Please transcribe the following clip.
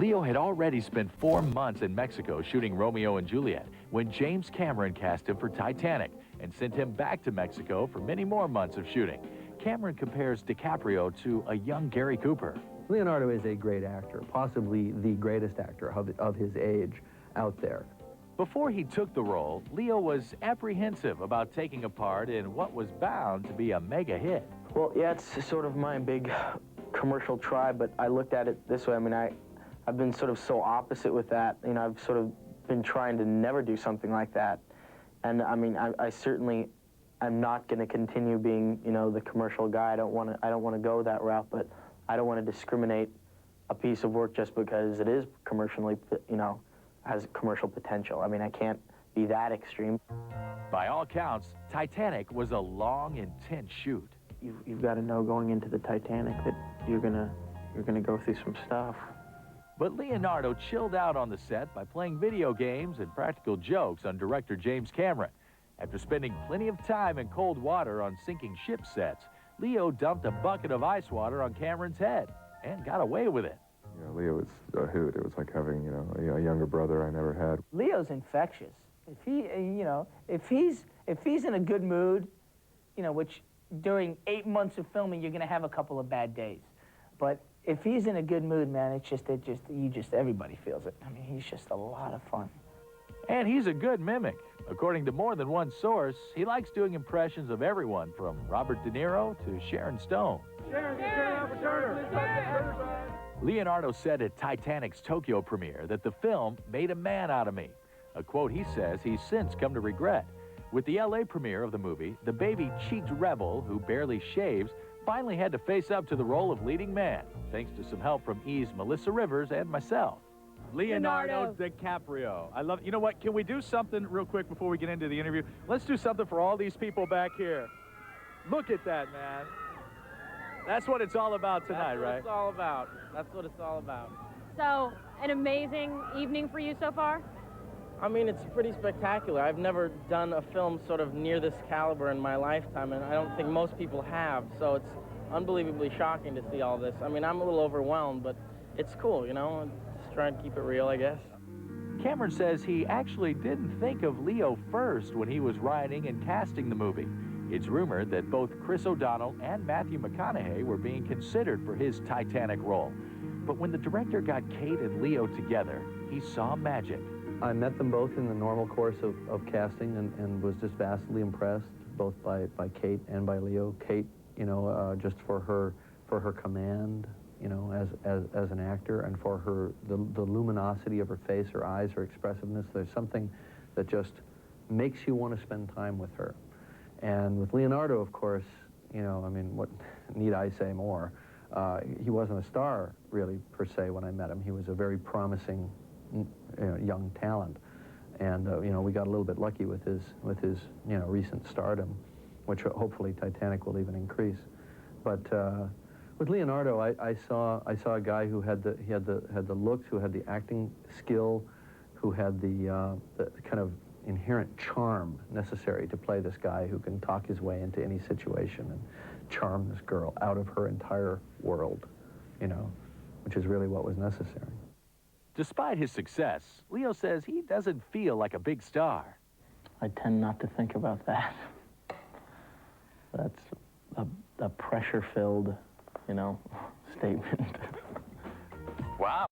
Leo had already spent 4 months in Mexico shooting Romeo and Juliet when James Cameron cast him for Titanic and sent him back to Mexico for many more months of shooting. Cameron compares DiCaprio to a young Gary Cooper. Leonardo is a great actor, possibly the greatest actor of his age out there. Before he took the role, Leo was apprehensive about taking a part in what was bound to be a mega hit. Well, yeah, it's sort of my big commercial try, but I looked at it this way. I mean, I've been sort of so opposite with that. You know, I've sort of been trying to never do something like that. And I mean, I certainly am not going to continue being, you know, the commercial guy. I don't want to go that route, but I don't want to discriminate a piece of work just because it is commercially, you know, has commercial potential. I mean, I can't be that extreme. By all counts, Titanic was a long, intense shoot. You've got to know going into the Titanic that you're gonna go through some stuff. But Leonardo chilled out on the set by playing video games and practical jokes on director James Cameron. After spending plenty of time in cold water on sinking ship sets, Leo dumped a bucket of ice water on Cameron's head and got away with it. You know, Leo was a hoot. It was like having, you know, a younger brother I never had. Leo's infectious. If he, you know, if he's in a good mood, you know, which during 8 months of filming you're gonna have a couple of bad days, but if he's in a good mood, man, everybody feels it. I mean, he's just a lot of fun. And he's a good mimic. According to more than one source, he likes doing impressions of everyone from Robert De Niro to Sharon Stone. Leonardo said at Titanic's Tokyo premiere that the film made a man out of me, a quote he says he's since come to regret. With the LA premiere of the movie, the baby-cheeked rebel who barely shaves finally had to face up to the role of leading man, thanks to some help from E's Melissa Rivers and myself. Leonardo DiCaprio. I love, you know what, can we do something real quick before we get into the interview? Let's do something for all these people back here. Look at that, man. That's what it's all about tonight, right? That's what it's all about. That's what it's all about. So, an amazing evening for you so far? I mean, it's pretty spectacular. I've never done a film sort of near this caliber in my lifetime, and I don't think most people have, so it's unbelievably shocking to see all this. I mean, I'm a little overwhelmed, but it's cool, you know? Just trying to keep it real, I guess. Cameron says he actually didn't think of Leo first when he was writing and casting the movie. It's rumored that both Chris O'Donnell and Matthew McConaughey were being considered for his Titanic role. But when the director got Kate and Leo together, he saw magic. I met them both in the normal course of casting and was just vastly impressed, both by Kate and by Leo. Kate, you know, just for her command, you know, as an actor, and for the luminosity of her face, her eyes, her expressiveness. There's something that just makes you want to spend time with her. And with Leonardo, of course, you know, I mean, what need I say more? He wasn't a star, really, per se, when I met him. He was a very promising young talent, and you know, we got a little bit lucky with his you know, recent stardom, which hopefully Titanic will even increase. But with Leonardo, I saw a guy who had the looks, who had the acting skill, who had the kind of inherent charm necessary to play this guy who can talk his way into any situation and charm this girl out of her entire world, you know, which is really what was necessary. Despite his success, Leo says he doesn't feel like a big star. I tend not to think about that. That's a pressure-filled, you know, statement. Wow.